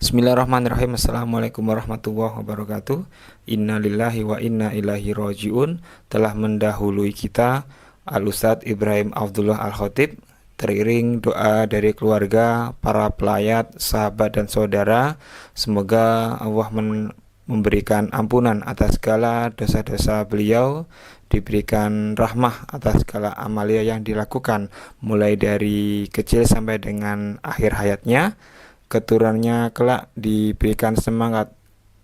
Bismillahirrahmanirrahim. Assalamualaikum warahmatullahi wabarakatuh. Inna lillahi wa inna ilaihi roji'un. Telah mendahului kita Al-Ustadz Ibrahim Abdullah Al-Khatib, teriring doa dari keluarga, para pelayat, sahabat dan saudara. Semoga Allah memberikan ampunan atas segala dosa-dosa beliau, diberikan rahmah atas segala amalia yang dilakukan mulai dari kecil sampai dengan akhir hayatnya. Keturunannya kelak diberikan semangat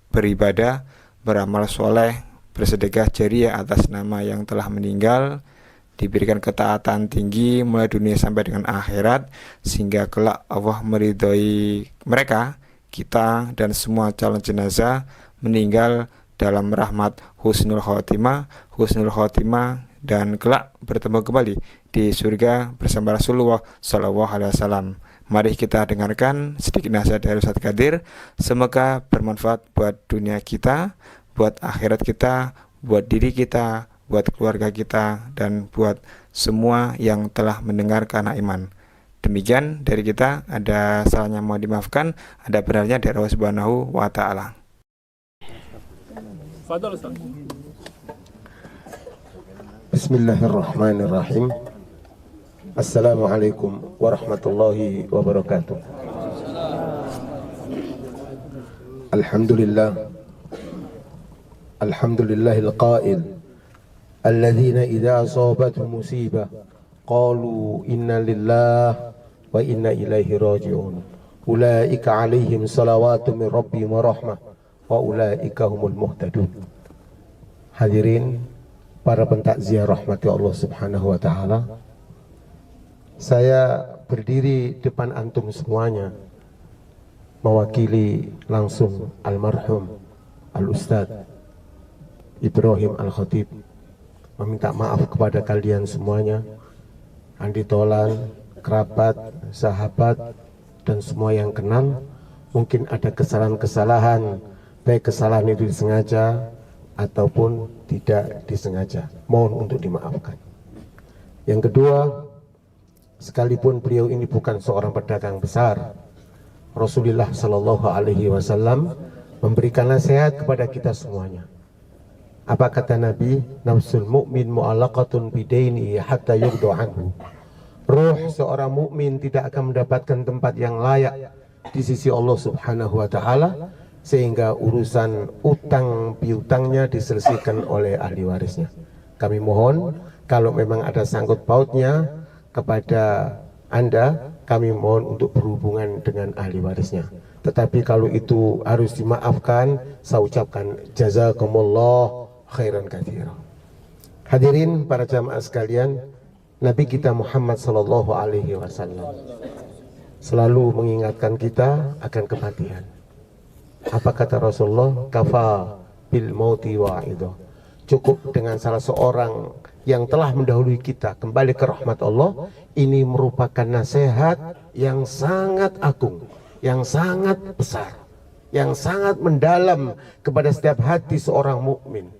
beribadah, beramal soleh, bersedekah jariah atas nama yang telah meninggal, diberikan ketaatan tinggi mulai dunia sampai dengan akhirat, sehingga kelak Allah meridhoi mereka, kita dan semua calon jenazah meninggal dalam rahmat husnul khotimah dan kelak bertemu kembali di surga bersama Rasulullah SAW. Mari kita dengarkan sedikit nasihat dari Ustadz Qadir. Semoga bermanfaat buat dunia kita, buat akhirat kita, buat diri kita, buat keluarga kita, dan buat semua yang telah mendengar karena iman. Demikian dari kita. Ada salahnya mohon dimaafkan, ada benarnya dari Allah Subhanahu wa Ta'ala. Bismillahirrahmanirrahim. Assalamualaikum warahmatullahi wabarakatuh. Alhamdulillahil qail alladzina idza asabatuhum musibah qalu inna lillahi wa inna ilaihi raji'un. Ulaika alaihim salawatu min rabbihim wa rahmah wa ulaika humul muhtadun. Hadirin para pentakziah rahmati Allah Subhanahu wa taala, saya berdiri depan antum semuanya mewakili langsung almarhum Al-Ustadz Ibrahim Al-Khatib, meminta maaf kepada kalian semuanya, Andi Tolan, kerabat, sahabat, dan semua yang kenal. Mungkin ada kesalahan-kesalahan, baik kesalahan itu disengaja ataupun tidak disengaja, mohon untuk dimaafkan. Yang kedua, sekalipun beliau ini bukan seorang pedagang besar, Rasulullah Shallallahu Alaihi Wasallam memberikan nasihat kepada kita semuanya. Apa kata Nabi? Nafsul mu'min mu'allaqatun bidaini hatta yurdu anhu. Ruh seorang mukmin tidak akan mendapatkan tempat yang layak di sisi Allah Subhanahu Wa Taala sehingga urusan utang piutangnya diselesaikan oleh ahli warisnya. Kami mohon kalau memang ada sangkut pautnya kepada Anda, kami mohon untuk berhubungan dengan ahli warisnya. Tetapi kalau itu harus dimaafkan, saya ucapkan jazakumullah khairan katsira. Hadirin para jamaah sekalian, Nabi kita Muhammad sallallahu alaihi wasallam selalu mengingatkan kita akan kematian. Apa kata Rasulullah? Kafa bil mauti wa'idah. Cukup dengan salah seorang yang telah mendahului kita kembali ke rahmat Allah. Ini merupakan nasihat yang sangat agung, yang sangat besar, yang sangat mendalam kepada setiap hati seorang mukmin,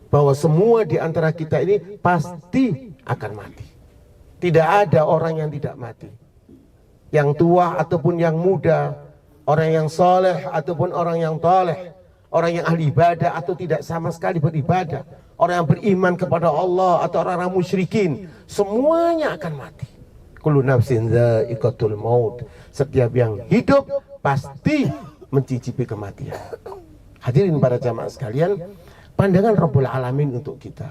bahwa semua di antara kita ini pasti akan mati. Tidak ada orang yang tidak mati, yang tua ataupun yang muda, orang yang soleh ataupun orang yang toleh, orang yang ahli ibadah atau tidak sama sekali beribadah, orang yang beriman kepada Allah atau orang-orang musyrikin, semuanya akan mati. Kullu nafsin dha'iqatul maut. Setiap yang hidup pasti mencicipi kematian. Hadirin para jamaah sekalian, pandangan Rabbul Alamin untuk kita.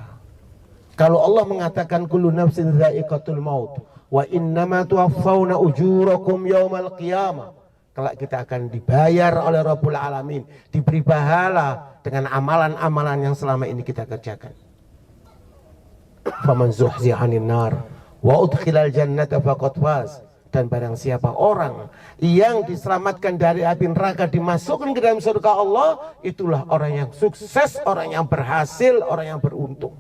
Kalau Allah mengatakan kullu nafsin dha'iqatul maut wa innama tuwaffawna ujurakum yaumal qiyamah, kelak kita akan dibayar oleh Rabbul Alamin, diberi pahala dengan amalan-amalan yang selama ini kita kerjakan. Faman zuhziha 'anil nar wa udkhilal jannata faqad faz. Dan barang siapa orang yang diselamatkan dari api neraka, dimasukkan ke dalam surga Allah, itulah orang yang sukses, orang yang berhasil, orang yang beruntung.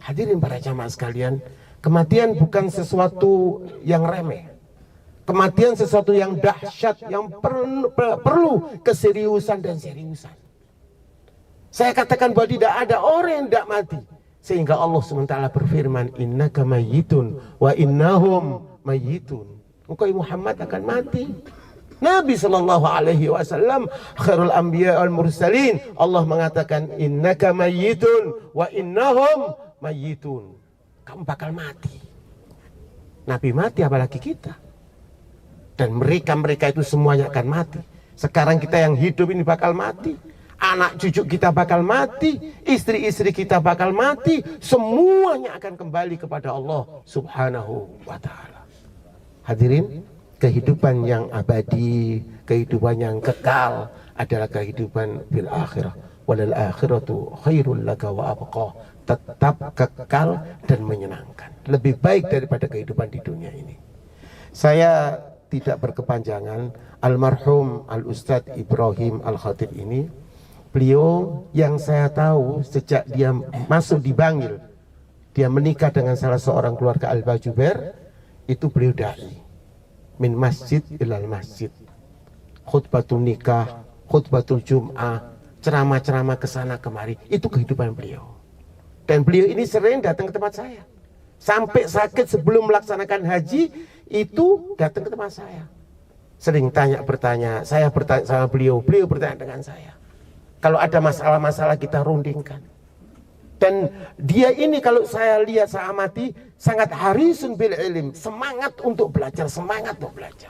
Hadirin para jamaah sekalian, kematian bukan sesuatu yang remeh. Kematian sesuatu yang dahsyat, yang perlu keseriusan dan seriusan. Saya katakan bahwa tidak ada orang yang tidak mati, sehingga Allah SWT berfirman, innaka mayyitun wa innahum mayyitun. Engkau Muhammad akan mati, Nabi Shallallahu Alaihi Wasallam khairul anbiya wal mursalin. Allah mengatakan innaka mayyitun wa innahum mayyitun. Kamu bakal mati. Nabi mati, apalagi kita. Dan mereka itu semuanya akan mati. Sekarang kita yang hidup ini bakal mati. Anak cucu kita bakal mati. Istri-istri kita bakal mati. Semuanya akan kembali kepada Allah Subhanahu wa ta'ala. Hadirin, kehidupan yang abadi, kehidupan yang kekal adalah kehidupan bil akhirah. Walal akhiratu khairul laka wa abqa. Tetap kekal dan menyenangkan. Lebih baik daripada kehidupan di dunia ini. Saya tidak berkepanjangan. Almarhum Al-Ustadz Ibrahim Al-Khatib ini, beliau yang saya tahu sejak dia masuk di Bangil, dia menikah dengan salah seorang keluarga Al-Bajuber, itu beliau da'i min masjid ilal masjid, khutbatul nikah, khutbatul jum'ah, ceramah-ceramah kesana kemari. Itu kehidupan beliau. Dan beliau ini sering datang ke tempat saya. Sampai sakit sebelum melaksanakan haji, itu datang ke tempat saya. Sering bertanya, saya bertanya sama beliau, beliau bertanya dengan saya. Kalau ada masalah-masalah kita rundingkan. Dan dia ini kalau saya lihat, saya amati, sangat harisun bil ilm, semangat untuk belajar, semangat untuk belajar.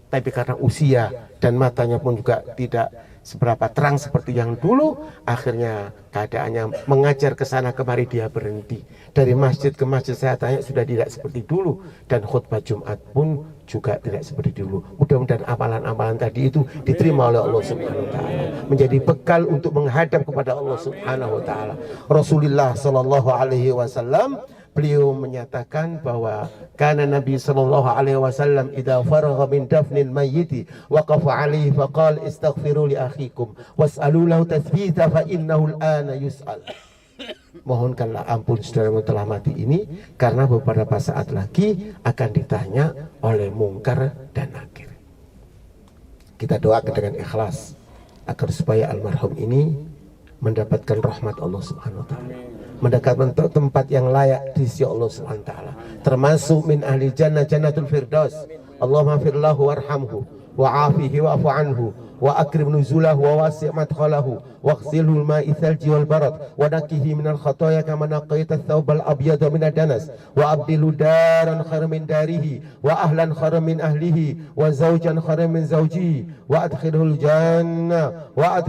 Tapi karena usia dan matanya pun juga tidak seberapa terang seperti yang dulu, akhirnya keadaannya mengajar ke sana kemari dia berhenti. Dari masjid ke masjid saya tanya sudah tidak seperti dulu, dan khutbah Jumat pun juga tidak seperti dulu. Mudah-mudahan amalan-amalan tadi itu diterima oleh Allah Subhanahu wa taala, menjadi bekal untuk menghadap kepada Allah Subhanahu wa taala. Rasulullah sallallahu alaihi wasallam beliau menyatakan bahwa karena Nabi sallallahu alaihi wasallam idza faragha min dafnil mayyiti waqafa alaihi faqala istaghfiru li akhikum was'alu lahu tathbita fa innahu al-ana yus'al. Mohonkanlah ampun saudara yang telah mati ini, karena beberapa saat lagi akan ditanya oleh mungkar dan nakir. Kita doakan dengan ikhlas agar supaya almarhum ini mendapatkan rahmat Allah Subhanahu wa taala, mendapatkan tempat yang layak di sisi Allah Subhanahu wa taala, termasuk min ahli jannah jannatul firdaus. Allahumma firlahu warhamhu wa'afihi wa'fu anhu wa akrim nuzulahu wa wasi' madkhalahu waghsilhu al-ma'i thalji wal barad wa naqihi minal khataaya kama naqaita ath-thawb al-abyada min ad-danas wa abdilhu daran khairan min darihi wa ahlan khairan min ahlihi wa zawjan khairan min zawjihi wa adkhilhu al-jannah wa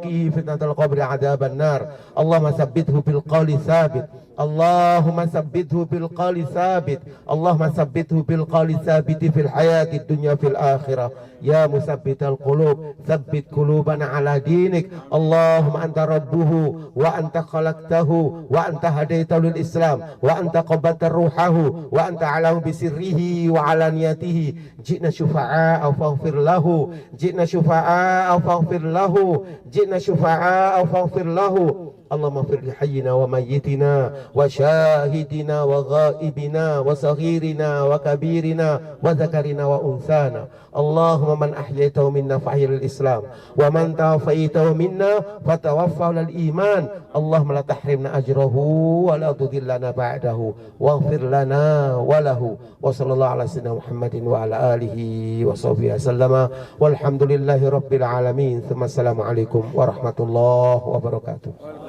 qihi fitnatal qabri 'adzaban nar. Allahumma tsabbithu bil qawli tsabit, Allahumma tsabbithu bil qawli tsabit, Allahumma tsabbithu bil qawli tsabit fil hayati dunya fil akhirah. Ya musabbital qulub tsabbit qulubana ala dinik. Allahumma anta rabbuhu wa anta khalaqtahu wa anta hadaitahu lil islam wa anta qabbalta ruhahu wa anta alamu bi sirrihi wa alaniyatihi. Ji'na syufa'a faghfir lahu, ji'na syufa'a faghfir lahu, ji'na syufa'a faghfir lahu. Allahumma fir li hayyina wa mayyitina wa syahidina wa ghaibina wa saghirina wa kabirina wa zakarina wa unsana. Allahumma man ahyaytahu minna fa'hyil islam wa man tawaffaytahu minna fatawaffahu lil iman. Allahumma la tahrimna ajrahu wa la tudillana ba'dahu waghfir lana wa lahu. Wa sallallahu ala sayyidina Muhammadin wa ala alihi wa sahbihi wasallama walhamdulillahi rabbil alamin. Assalamu alaikum warahmatullahi wabarakatuh.